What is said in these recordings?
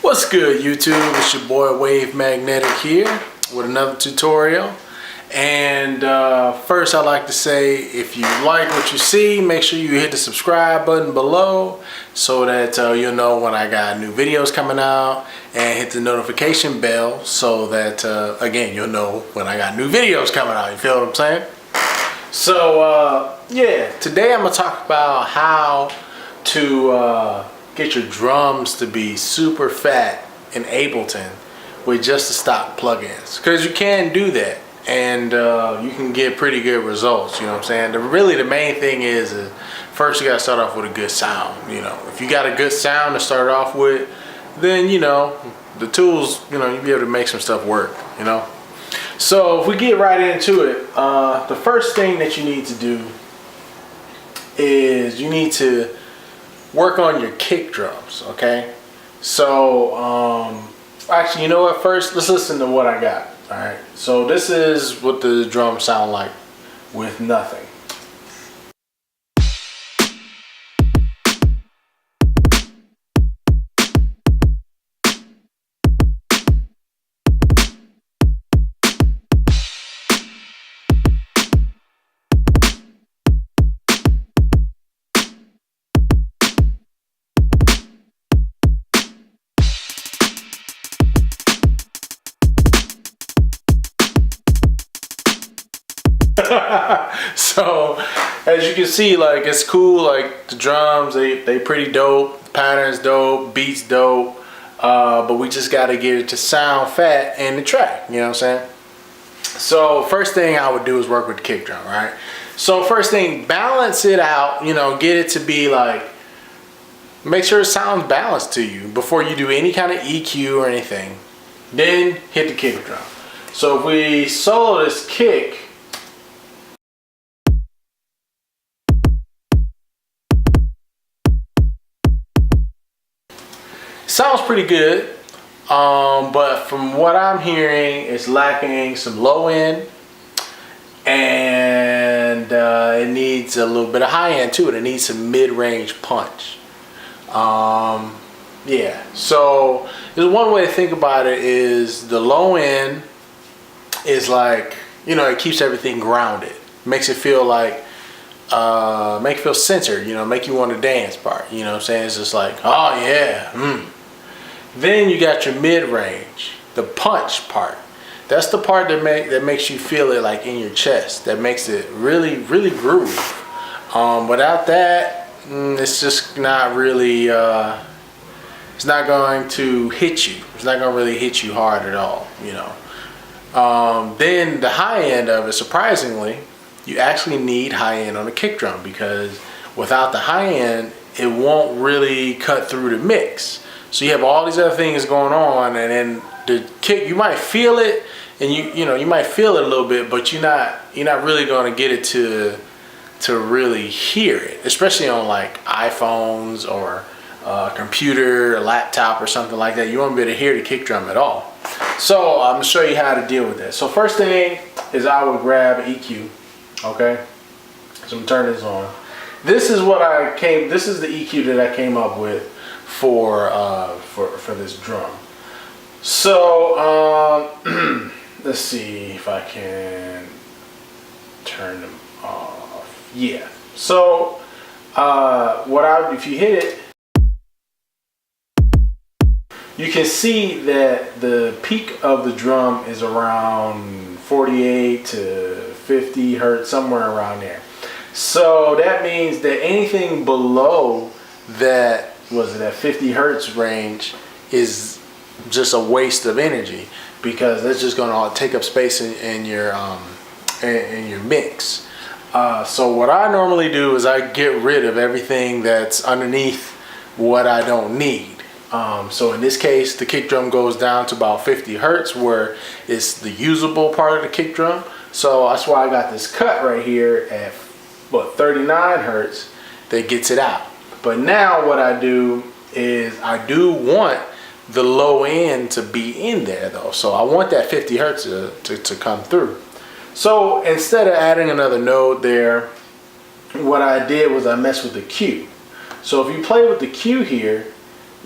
What's good, YouTube? It's your boy Magnetik here with another tutorial. And first I'd like to say, if you like what you see, make sure you hit the subscribe button below so that you'll know when I got new videos coming out, and hit the notification bell so that again, you'll know when I got new videos coming out. You feel what I'm saying? So yeah, today I'm gonna talk about how to get your drums to be super fat in Ableton with just the stock plugins, because you can do that and you can get pretty good results. You know what I'm saying? Really the main thing is first you gotta start off with a good sound. You know, if you got a good sound to start off with, then you know the tools, you know, you'll be able to make some stuff work, you know. So if we get right into it, the first thing that you need to do is you need to work on your kick drums, okay? So actually, you know what, first let's listen to what I got. All right, so this is what the drums sound like with nothing. So as you can see, like, it's cool. Like the drums, they pretty dope, the pattern's dope, beats dope, but we just got to get it to sound fat in the track, you know what I'm saying? So first thing I would do is work with the kick drum, right? So first thing, balance it out, you know, get it to be like, make sure it sounds balanced to you before you do any kind of EQ or anything. Then hit the kick drum. So if we solo this kick, sounds pretty good, but from what I'm hearing, it's lacking some low end, and it needs a little bit of high end too. It needs some mid-range punch. Yeah, so there's one way to think about it is the low end is like, you know, it keeps everything grounded, makes it feel like make it feel centered, you know, make you want to dance part, you know what I'm saying? It's just like, oh yeah, Then you got your mid-range, the punch part. That's the part that makes you feel it like in your chest, that makes it really groove. Without that, it's just not really, it's not going to hit you. It's not going to really hit you hard at all, you know. Then the high end of it, surprisingly, you actually need high end on the kick drum, because without the high end, it won't really cut through the mix. So you have all these other things going on, and then the kick, you might feel it, and you might feel it a little bit, but you're not really going to get it to really hear it, especially on like iPhones or a computer, a laptop or something like that. You won't be able to hear the kick drum at all. So I'm gonna show you how to deal with that. So first thing is I would grab an EQ, okay? So I'm gonna turn this on. This is this is the EQ that I came up with for this drum. So let's see if I can turn them off. Yeah. So if you hit it, you can see that the peak of the drum is around 48 to 50 hertz, somewhere around there. So that means that anything below that, that 50 hertz range is just a waste of energy, because that's just going to take up space in your mix. So what I normally do is I get rid of everything that's underneath what I don't need. So in this case, the kick drum goes down to about 50 hertz, where it's the usable part of the kick drum. So that's why I got this cut right here at 39 hertz that gets it out. But now what I do is I do want the low end to be in there though. So I want that 50 hertz to come through. So instead of adding another node there, what I did was I messed with the Q. So if you play with the Q here,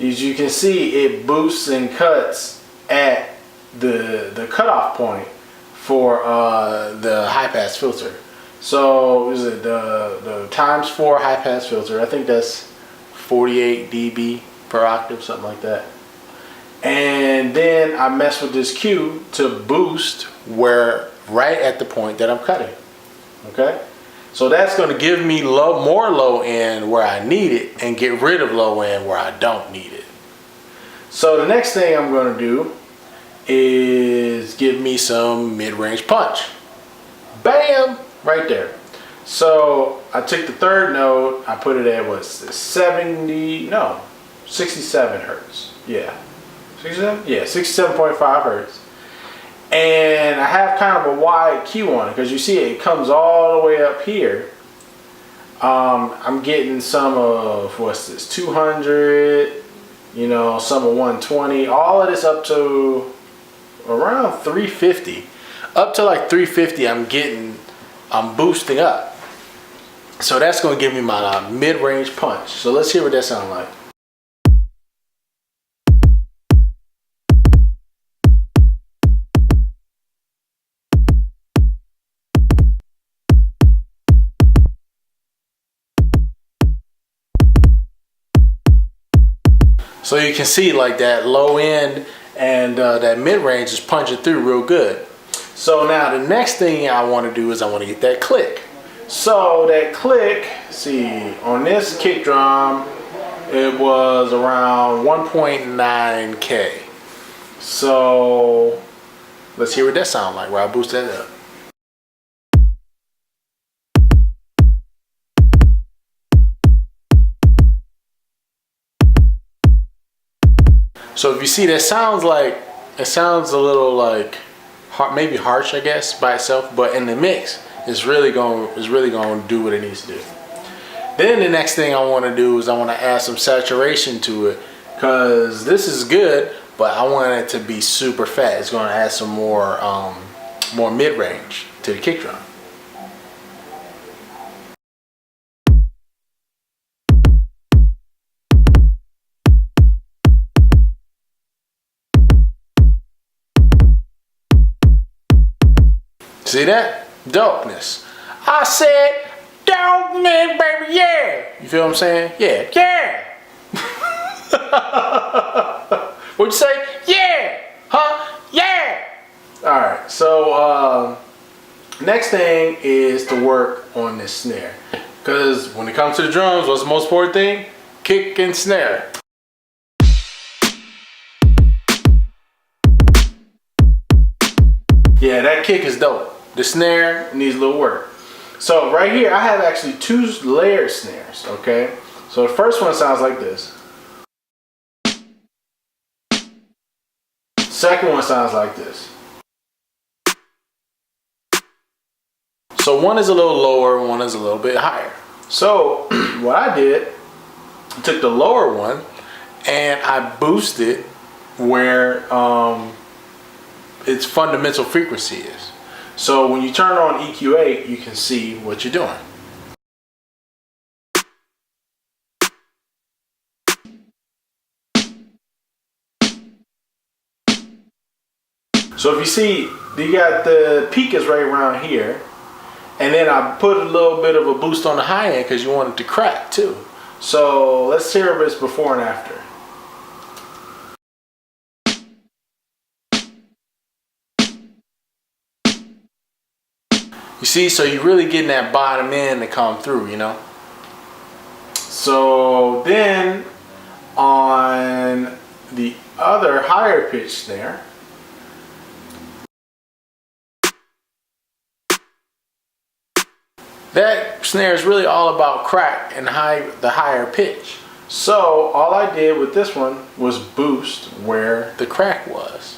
as you can see, it boosts and cuts at the cutoff point for the high pass filter. So is it the ×4 high pass filter? I think that's 48 dB per octave, something like that. And then I mess with this Q to boost where right at the point that I'm cutting. Okay, so that's going to give me more low end where I need it and get rid of low end where I don't need it. So the next thing I'm going to do is give me some mid-range punch. Bam! Right there. So I took the third note, I put it at what, 67 hertz. Yeah. 67? Yeah, 67.5 hertz. And I have kind of a wide Q on it because you see it comes all the way up here. I'm getting some of, what's this, 200, you know, some of 120, all of this up to around 350. Up to like 350 I'm boosting up. So that's going to give me my mid-range punch. So let's hear what that sounds like. So you can see like that low end and that mid-range is punching through real good. So now the next thing I want to do is I want to get that click. So that click, see, on this kick drum, it was around 1.9K. So let's hear what that sounds like where I boost that up. So if you see, that sounds like, it sounds a little like maybe harsh, I guess, by itself, but in the mix, it's really going to do what it needs to do. Then the next thing I want to do is I want to add some saturation to it, because this is good, but I want it to be super fat. It's going to add some more mid-range to the kick drum. See that? Dopeness. I said dopeness, baby, yeah. You feel what I'm saying? Yeah, yeah. What'd you say? Yeah. Huh? Yeah. Alright, so next thing is to work on this snare. Because when it comes to the drums, what's the most important thing? Kick and snare. Yeah, that kick is dope. The snare needs a little work. So right here, I have actually 2 layered snares, okay? So the first one sounds like this. Second one sounds like this. So one is a little lower, one is a little bit higher. So what I did, I took the lower one and I boosted where its fundamental frequency is. So when you turn on EQ8, you can see what you're doing. So if you see, you got the peak is right around here, and then I put a little bit of a boost on the high end because you want it to crack too. So let's hear this before and after. You see, so you're really getting that bottom end to come through, you know? So then on the other higher pitch snare, that snare is really all about crack and the higher pitch. So all I did with this one was boost where the crack was.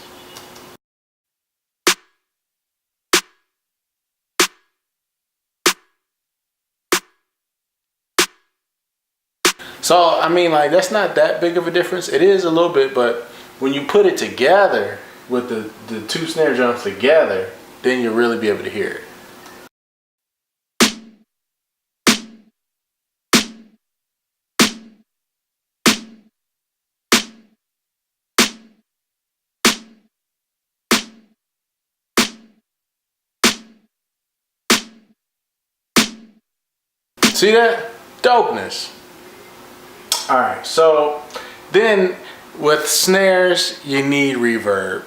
So, I mean, like, that's not that big of a difference. It is a little bit, but when you put it together with the 2 snare drums together, then you'll really be able to hear it. See that? Dopeness. All right, so then with snares, you need reverb.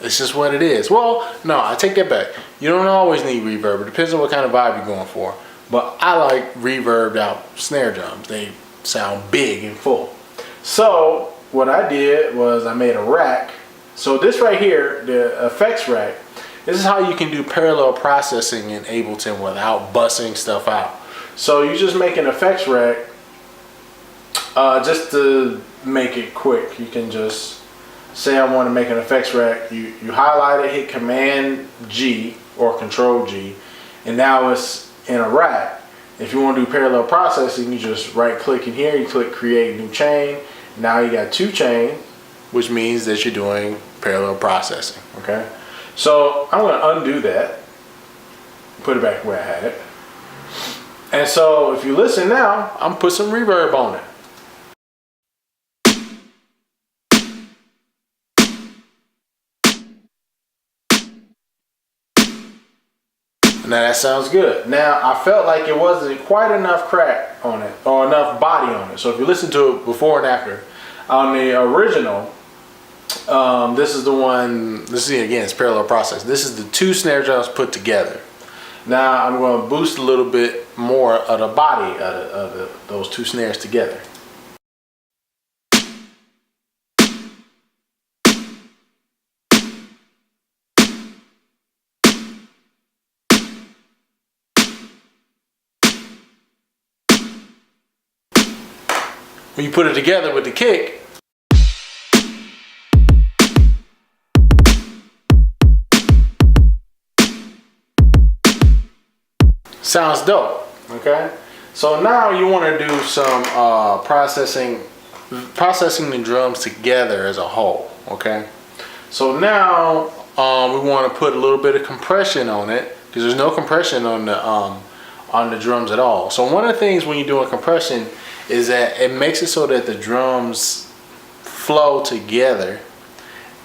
It's just what it is. Well, no, I take that back. You don't always need reverb. It depends on what kind of vibe you're going for. But I like reverbed out snare drums. They sound big and full. So what I did was I made a rack. So this right here, the effects rack, this is how you can do parallel processing in Ableton without busting stuff out. So you just make an effects rack. Just to make it quick, you can just say I want to make an effects rack. You highlight it, hit Command G or Control G, and now it's in a rack. If you want to do parallel processing, you just right click in here, you click create new chain. Now you got 2 chains, which means that you're doing parallel processing. Okay, so I'm going to undo that, put it back where I had it. And so if you listen now, I'm put some reverb on it. Now that sounds good. Now I felt like it wasn't quite enough crack on it or enough body on it. So if you listen to it before and after, on the original, this is the one, this is again, it's parallel process. This is the 2 snare drums put together. Now I'm going to boost a little bit more of the body of those 2 snares together. When you put it together with the kick, sounds dope. Okay, so now you want to do some processing the drums together as a whole. Okay, so now we want to put a little bit of compression on it because there's no compression on the drums at all. So one of the things when you're doing compression is that it makes it so that the drums flow together,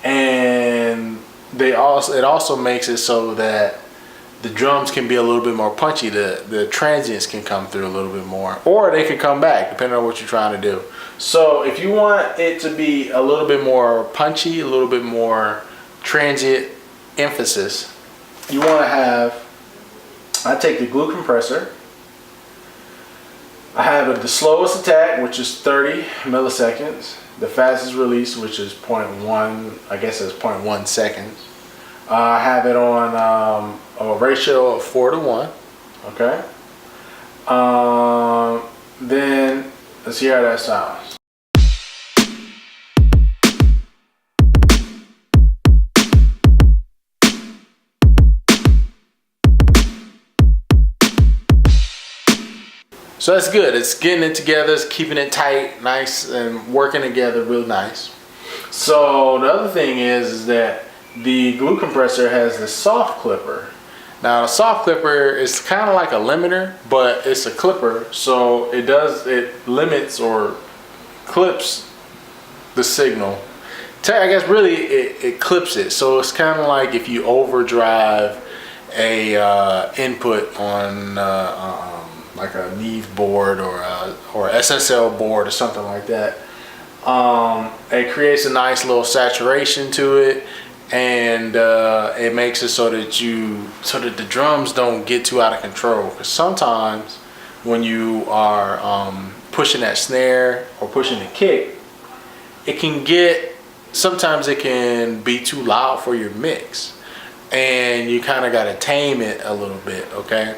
and it also makes it so that the drums can be a little bit more punchy. The transients can come through a little bit more, or they can come back depending on what you're trying to do. So if you want it to be a little bit more punchy, a little bit more transient emphasis, you want to have, I take the glue compressor, I have the slowest attack, which is 30 milliseconds. The fastest release, which is 0.1, I guess it's 0.1 seconds. I have it on a ratio of 4:1. Okay. Then let's hear how that sounds. So that's good. It's getting it together, it's keeping it tight, nice, and working together real nice. So the other thing is that the glue compressor has the soft clipper. Now the soft clipper is kind of like a limiter, but it's a clipper, so it limits or clips the signal. I guess really it clips it. So it's kind of like if you overdrive a input on like a Neve board or SSL board or something like that. It creates a nice little saturation to it, and it makes it so that the drums don't get too out of control. Because sometimes when you are pushing that snare or pushing the kick, sometimes it can be too loud for your mix, and you kind of got to tame it a little bit. Okay.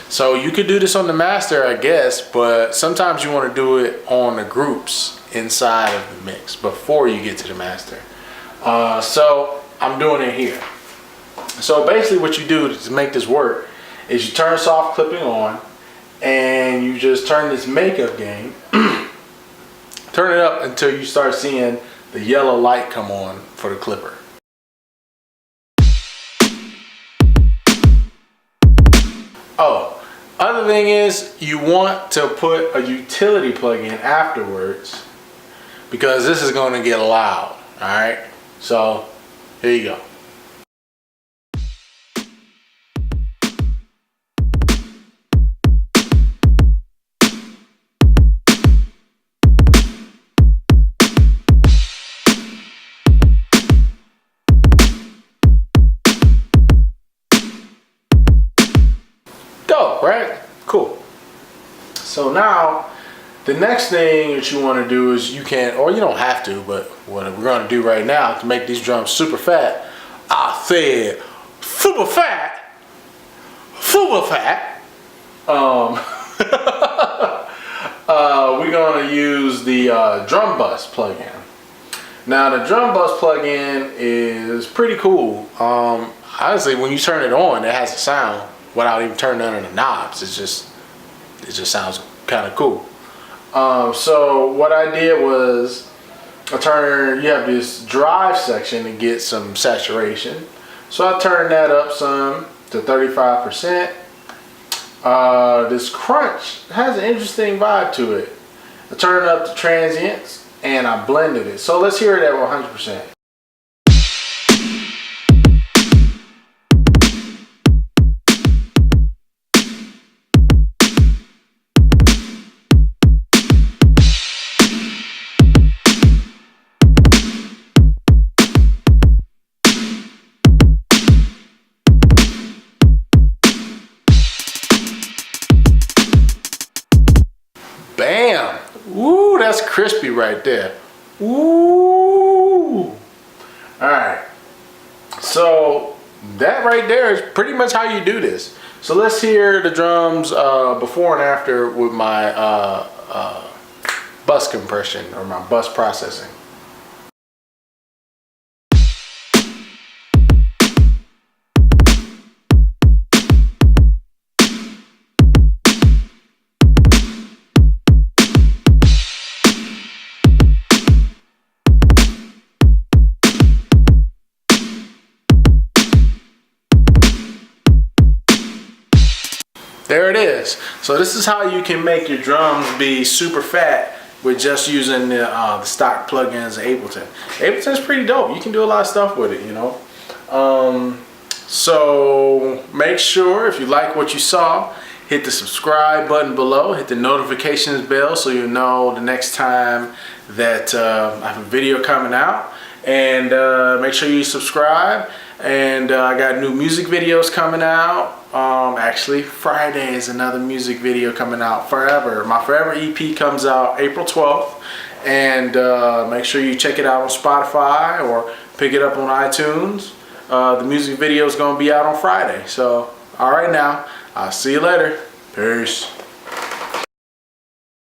So you could do this on the master, I guess, but sometimes you want to do it on the groups inside of the mix before you get to the master. So I'm doing it here. So basically what you do to make this work is you turn soft clipping on, and you just turn this makeup gain, turn it up until you start seeing the yellow light come on for the clipper. Oh, other thing is you want to put a utility plug in afterwards, because this is going to get loud. All right, so here you go. The next thing that you want to do is you can, or you don't have to, but what we're going to do right now to make these drums super fat, I said super fat, super fat. We're going to use the drum bus plugin. Now the drum bus plugin is pretty cool. Honestly, when you turn it on, it has a sound without even turning on the knobs. It just sounds kind of cool. So what I did was you have this drive section to get some saturation. So I turned that up some to 35%. This crunch has an interesting vibe to it. I turned it up to transients and I blended it. So let's hear it at 100%. Bam! Woo, that's crispy right there. Woo! Alright. So that right there is pretty much how you do this. So let's hear the drums before and after with my bus compression or my bus processing. There it is. So this is how you can make your drums be super fat with just using the stock plugins of Ableton. Ableton's pretty dope. You can do a lot of stuff with it, you know. So make sure if you like what you saw, hit the subscribe button below, hit the notifications bell so you know the next time that I have a video coming out. And make sure you subscribe. And I got new music videos coming out. Actually, Friday is another music video coming out. Forever. My Forever EP comes out April 12th. And make sure you check it out on Spotify or pick it up on iTunes. The music video is going to be out on Friday. So, alright now. I'll see you later. Peace.